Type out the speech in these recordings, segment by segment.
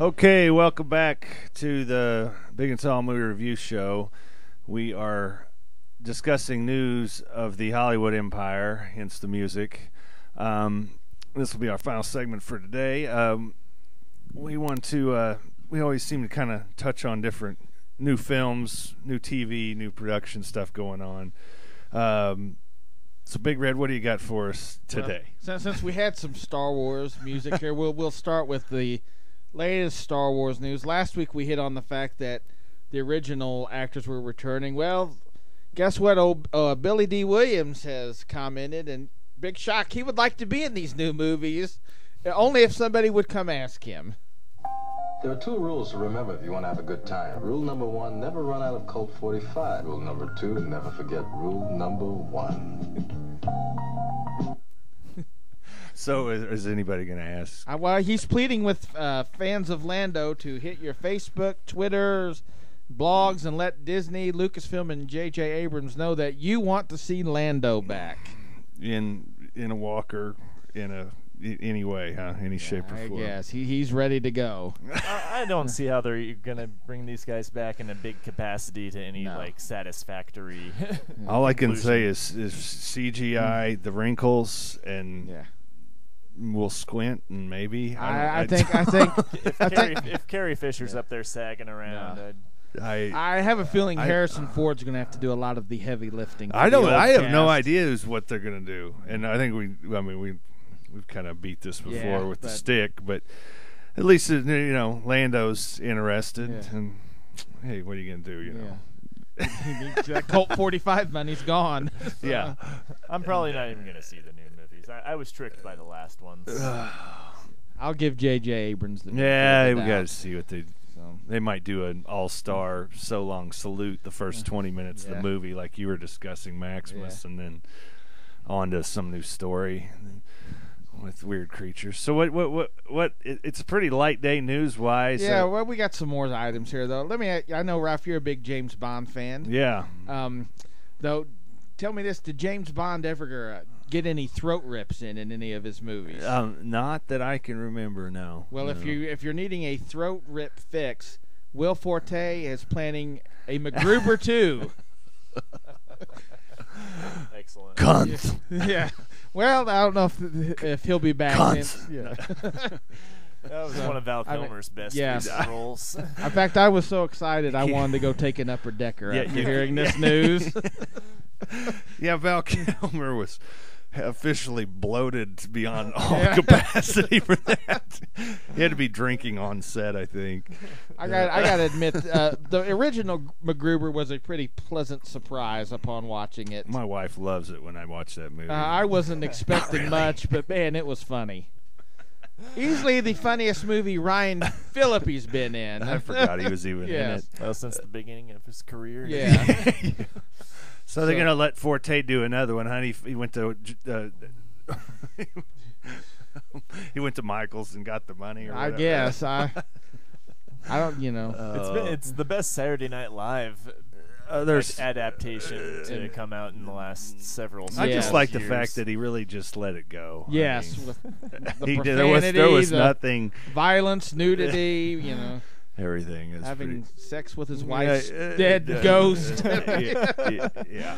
Okay, welcome back to the Big and Tall Movie Review Show. We are discussing news of the Hollywood Empire, hence the music. This will be our final segment for today. We always seem to kind of touch on different new films, new TV, new production stuff going on. So, Big Red, what do you got for us today? Well, since we had some Star Wars music here, we'll start with the latest Star Wars news. Last week we hit on the fact that the original actors were returning. Well, guess what? Billy D. Williams has commented, and big shock, he would like to be in these new movies, only if somebody would come ask him. There are two rules to remember if you want to have a good time. Rule number 1, never run out of Colt 45. Rule number 2, never forget rule number 1. So is anybody going to ask? Well, he's pleading with fans of Lando to hit your Facebook, Twitters, blogs, and let Disney, Lucasfilm, and J.J. Abrams know that you want to see Lando back. In a walker, any way, huh? Any shape or form. Yes, he's ready to go. I don't see how they're going to bring these guys back in a big capacity to any satisfactory. All I can say is CGI, the wrinkles, and we'll squint and maybe. I think if Carrie Fisher's up there sagging around. I have a feeling Harrison Ford's going to have to do a lot of the heavy lifting. I have no idea what they're going to do, and I think we've kind of beat this before with the stick, but at least Lando's interested, and hey, what are you going to do? You know. That Colt 45 money's gone. Yeah, I'm probably not even going to see the new movies. I was tricked by the last ones. I'll give J.J. Abrams the we got to see what they might do an all-star so long salute the first 20 minutes of the movie, like you were discussing Maximus, and then on to some new story with weird creatures. So what? It's a pretty light day news-wise. Yeah, well, we got some more items here though. I know, Ralph, you're a big James Bond fan. Yeah. Though, tell me this: did James Bond ever get any throat rips in any of his movies? Not that I can remember. No. Well, no. if you're needing a throat rip fix, Will Forte is planning a MacGruber 2. Excellent. Cunt. Yeah. Well, I don't know if he'll be back. Cunt. That was one of Val Kilmer's best roles. In fact, I was so excited I wanted to go take an upper decker after hearing this news. Yeah, Val Kilmer was officially bloated beyond all capacity for that. He had to be drinking on set, I think. I got to admit, the original MacGruber was a pretty pleasant surprise upon watching it. My wife loves it when I watch that movie. I wasn't expecting much, but man, it was funny. Easily the funniest movie Ryan Phillippe's been in. I forgot he was even in it. Well, since the beginning of his career. Yeah. So they're gonna let Forte do another one, honey. He went to he went to Michael's and got the money. Or whatever. I guess I don't. It's the best Saturday Night Live adaptation to come out in the last several. I just like the fact that he really just let it go. Yes, I mean, with the profanity, there was nothing, violence, nudity. Everything is having sex with his wife's dead ghost. Yeah.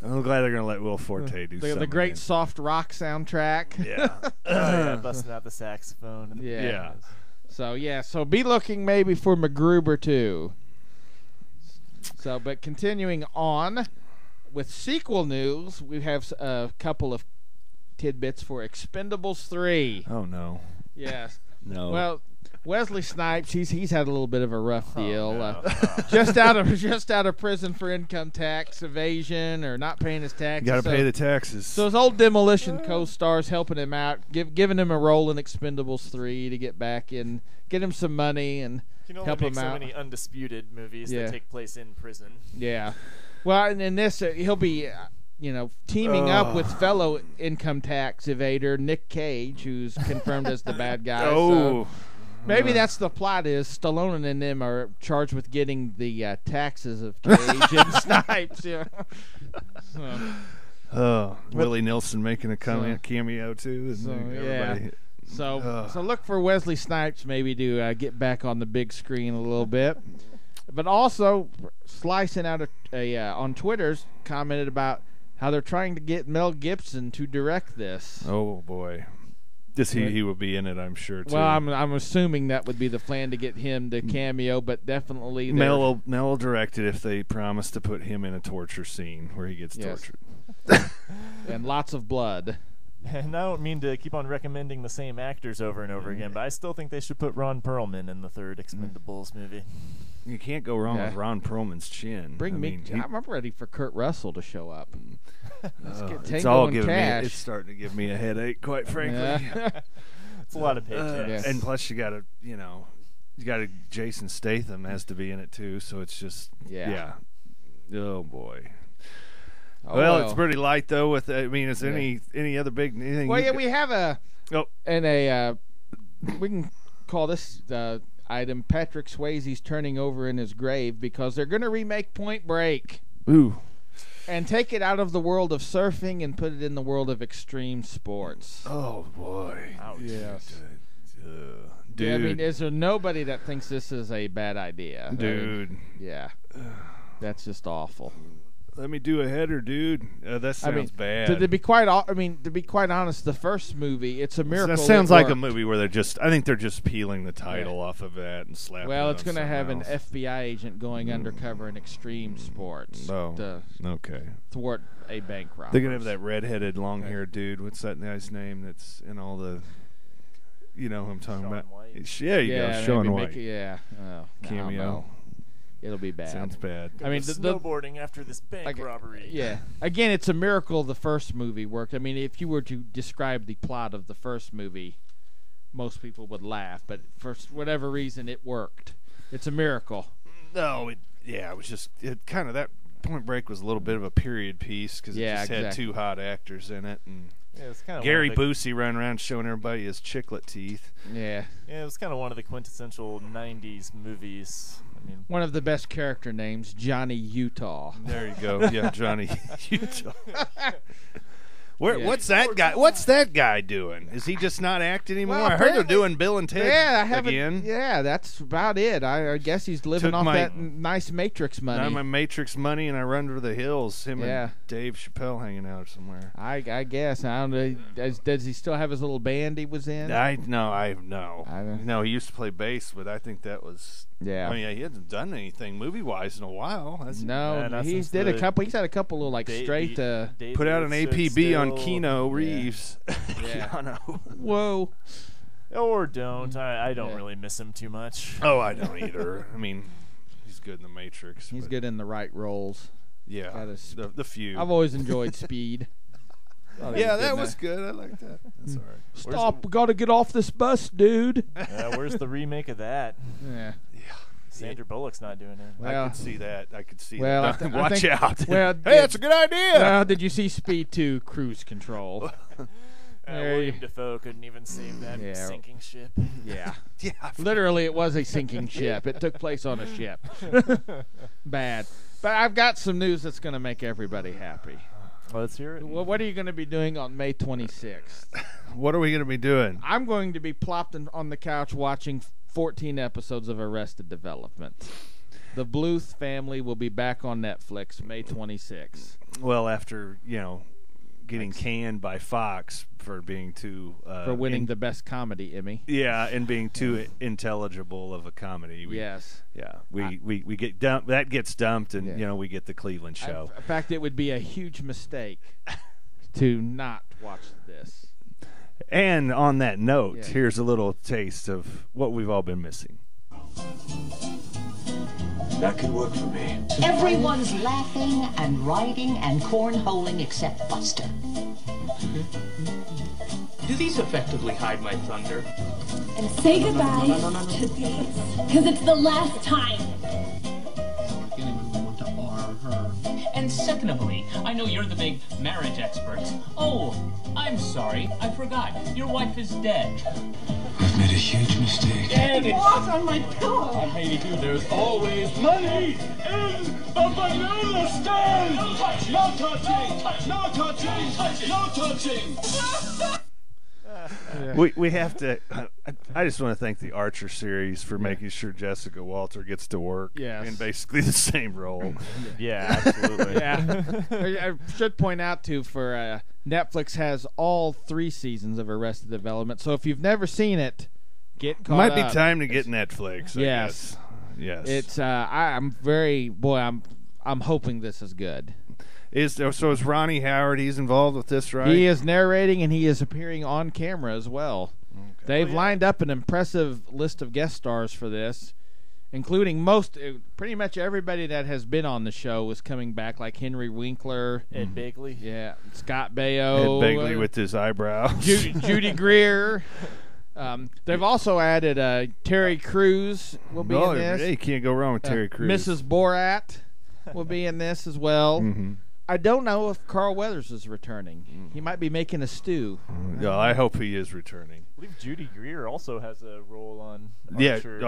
I'm glad they're gonna let Will Forte do something. The great soft rock soundtrack. Yeah. Busting out the saxophone. Yeah. So be looking maybe for MacGruber 2. So, but continuing on with sequel news, we have a couple of tidbits for Expendables 3. Oh no. Yes. No. Well, Wesley Snipes, he's had a little bit of a rough deal. No. Just out of prison for income tax evasion or not paying his taxes. Got to pay the taxes. So his old Demolition co-stars helping him out, giving him a role in Expendables 3 to get back in, get him some money and help him out. So many undisputed movies that take place in prison. Yeah. Well, and in this he'll be teaming up with fellow income tax evader Nick Cage, who's confirmed as the bad guy. Oh. So maybe that's the plot. Is Stallone and them are charged with getting the taxes of Cage and Snipes. Yeah. Willie Nelson making a cameo too. And everybody. So look for Wesley Snipes maybe to get back on the big screen a little bit. But also, slicing out on Twitter's commented about how they're trying to get Mel Gibson to direct this. Oh boy, he will be in it, I'm sure. Too. Well, I'm assuming that would be the plan to get him to cameo, but definitely Mel will direct it if they promise to put him in a torture scene where he gets tortured. And lots of blood. And I don't mean to keep on recommending the same actors over and over again, but I still think they should put Ron Perlman in the third Expendables movie. You can't go wrong with Ron Perlman's chin. I'm ready for Kurt Russell to show up. It's all giving me. It's starting to give me a headache, quite frankly. It's a lot of paychecks, and plus you got Jason Statham has to be in it too, so it's just Oh boy. Well, it's pretty light though. Is there any other big anything? Well, we have we can call this item Patrick Swayze's turning over in his grave because they're going to remake Point Break. Ooh. And take it out of the world of surfing and put it in the world of extreme sports. Oh boy. Ouch. Yes. Dude. I mean, is there nobody that thinks this is a bad idea? Dude. That's just awful. Let me do a header, dude. That sounds bad. To be quite honest, the first movie, it's a miracle. That sounds like a movie where I think they're just peeling the title off of that and slapping. Well, it it's going to have an FBI agent going undercover in extreme sports. Okay. Thwart a bank robbery. They're going to have that redheaded, long-haired dude. What's that guy's name? That's in all the. You know who I'm talking about? White. Yeah, you go, Sean White. Cameo. It'll be bad. Sounds bad. I mean, snowboarding after this bank robbery. Yeah. Again, it's a miracle the first movie worked. I mean, if you were to describe the plot of the first movie, most people would laugh. But for whatever reason, it worked. It's a miracle. No, it was just kind of that Point Break was a little bit of a period piece because it just had two hot actors in it and. Yeah, it's kind of Gary Busey running around showing everybody his chiclet teeth. Yeah. Yeah, it was kind of one of the quintessential 90s movies. I mean, one of the best character names, Johnny Utah. There you go. Yeah, Johnny Utah. What's that guy? What's that guy doing? Is he just not acting anymore? Well, I heard they're doing Bill and Ted again. Yeah, that's about it. I guess he's living off that nice Matrix money. My Matrix money, and I run to the hills. Him and Dave Chappelle hanging out somewhere. I guess. I don't know. Does he still have his little band he was in? No, he used to play bass, but I think that was. Yeah. I mean, he hasn't done anything movie-wise in a while, has he? No, he's had a couple of straight. Put out an APB on Keanu Reeves. Yeah. Keanu. Whoa. Or don't. I don't really miss him too much. Oh, I don't either. I mean, he's good in the Matrix. He's good in the right roles. Yeah. The few. I've always enjoyed Speed. That was good. I like that. That's all right. Stop! Got to get off this bus, dude. Where's the remake of that? Yeah. Sandra Bullock's not doing it. Well, I could see that. Well, watch out. Well, hey, that's a good idea. Well, did you see Speed 2 Cruise Control? William Dafoe couldn't even save that sinking ship. Yeah. Literally, it was a sinking ship. It took place on a ship. Bad. But I've got some news that's going to make everybody happy. Let's hear it. Well, what are you going to be doing on May 26th? What are we going to be doing? I'm going to be plopped on the couch watching 14 episodes of Arrested Development. The Bluth family will be back on Netflix May 26th. Well, after, getting canned by Fox for being too... for winning the Best Comedy Emmy. Yeah, and being too intelligible of a comedy. Yes. Yeah, we get dumped. That gets dumped, and, we get the Cleveland show. In fact, it would be a huge mistake to not watch this. And on that note, here's a little taste of what we've all been missing. That could work for me. Everyone's laughing and riding and cornholing except Buster. Do these effectively hide my thunder? And say goodbye to these, because it's the last time. And secondly, I know you're the big marriage expert. Oh, I'm sorry, I forgot. Your wife is dead. I've made a huge mistake. And Walk on my pillow. And Heidi, there's always money in the banana stand. No touching, no touching, no touching. We have to. I just want to thank the Archer series for making sure Jessica Walter gets to work in basically the same role. Yeah, absolutely. I should point out too, for Netflix has all 3 seasons of Arrested Development. So if you've never seen it, get caught Might up. be time to get Netflix. I guess. Yes. It's I'm hoping this is good. Is Ronnie Howard? He's involved with this, right? He is narrating and he is appearing on camera as well. Okay. They've lined up an impressive list of guest stars for this, including pretty much everybody that has been on the show is coming back, like Henry Winkler, Ed Begley, Scott Baio, Ed Begley with his eyebrows, Judy Greer. They've also added Terry Crews will be in this. You can't go wrong with Terry Crews. Mrs. Borat will be in this as well. Mm-hmm. I don't know if Carl Weathers is returning. He might be making a stew. Yeah, I hope he is returning. I believe Judy Greer also has a role on Archer.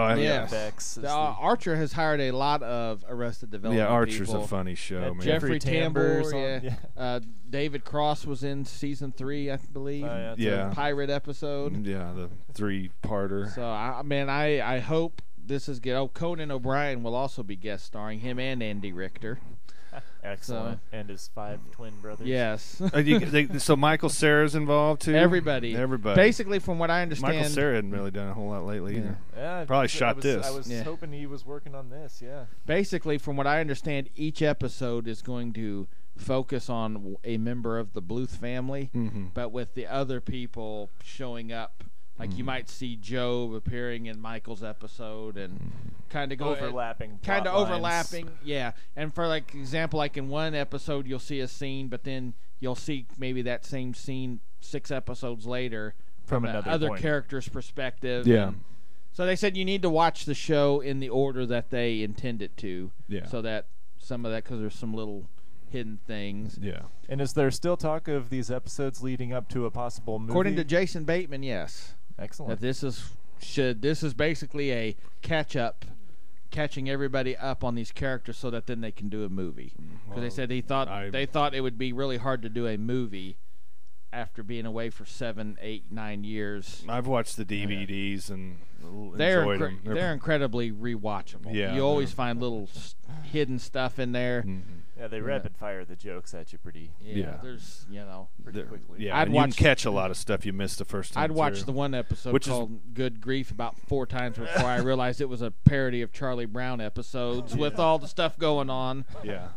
Archer has hired a lot of Arrested Development Archer's people. a funny show, man. Jeffrey Tambor, David Cross was in season 3, I believe. A pirate episode. Yeah, the 3-parter. So, I hope this is good. Conan O'Brien will also be guest starring, him and Andy Richter. Excellent. And his 5 twin brothers. Yes. So Michael Cera's involved too? Everybody. Basically, from what I understand. Michael Cera hadn't really done a whole lot lately either. Yeah, probably shot this. I was hoping he was working on this, Basically, from what I understand, each episode is going to focus on a member of the Bluth family, but with the other people showing up. Like you might see Job appearing in Michael's episode and kind of overlapping. Yeah. And for example, like in one episode you'll see a scene, but then you'll see maybe that same scene 6 episodes later from another other point. Character's perspective. Yeah. So they said you need to watch the show in the order that they intend it to. Yeah. So that some of that, because there's some little hidden things. Yeah. And is there still talk of these episodes leading up to a possible movie? According to Jason Bateman, yes. Excellent. That this is basically a catching everybody up on these characters so that then they can do a movie. Because they said they thought it would be really hard to do a movie after being away for 7, 8, 9 years. I've watched the DVDs and they're them. They're incredibly rewatchable. Yeah, you always find little hidden stuff in there. Yeah, they rapid fire the jokes at you pretty. There's pretty quickly. Yeah, you can catch a lot of stuff you missed the first time. I'd watched the one episode called "Good Grief" about 4 times before I realized it was a parody of Charlie Brown episodes with all the stuff going on. Yeah.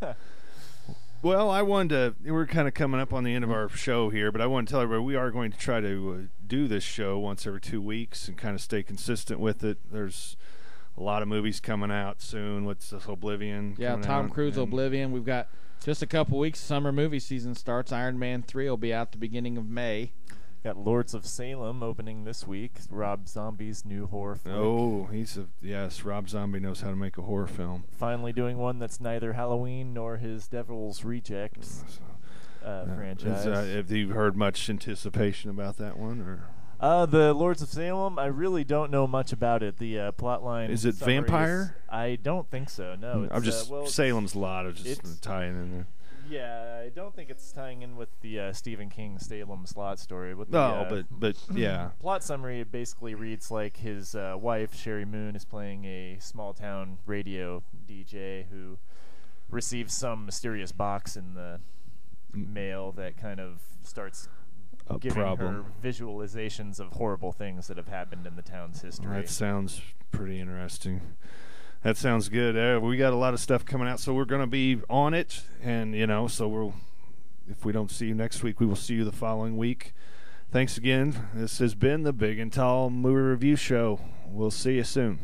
Well, I wanted to. We're kind of coming up on the end of our show here, but I want to tell everybody we are going to try to do this show once every 2 weeks and kind of stay consistent with it. There's a lot of movies coming out soon. What's this, Oblivion? Yeah, Tom Cruise, Oblivion. We've got just a couple weeks. Summer movie season starts. Iron Man 3 will be out the beginning of May. Got Lords of Salem opening this week. Rob Zombie's new horror flick. Oh, Rob Zombie knows how to make a horror film. Finally doing one that's neither Halloween nor his Devil's Rejects franchise. Have you heard much anticipation about that one? Or the Lords of Salem, I really don't know much about it. The plot line. Is it vampire? I don't think so. No, I'm just Salem's Lot of just tying in there. Yeah, I don't think it's tying in with the Stephen King Salem Slot story. But yeah. Plot summary, it basically reads like his wife, Sherry Moon, is playing a small-town radio DJ who receives some mysterious box in the mail that kind of starts giving her visualizations of horrible things that have happened in the town's history. That sounds pretty interesting. That sounds good. We got a lot of stuff coming out, so we're going to be on it. And, so if we don't see you next week, we will see you the following week. Thanks again. This has been the Big and Tall Movie Review Show. We'll see you soon.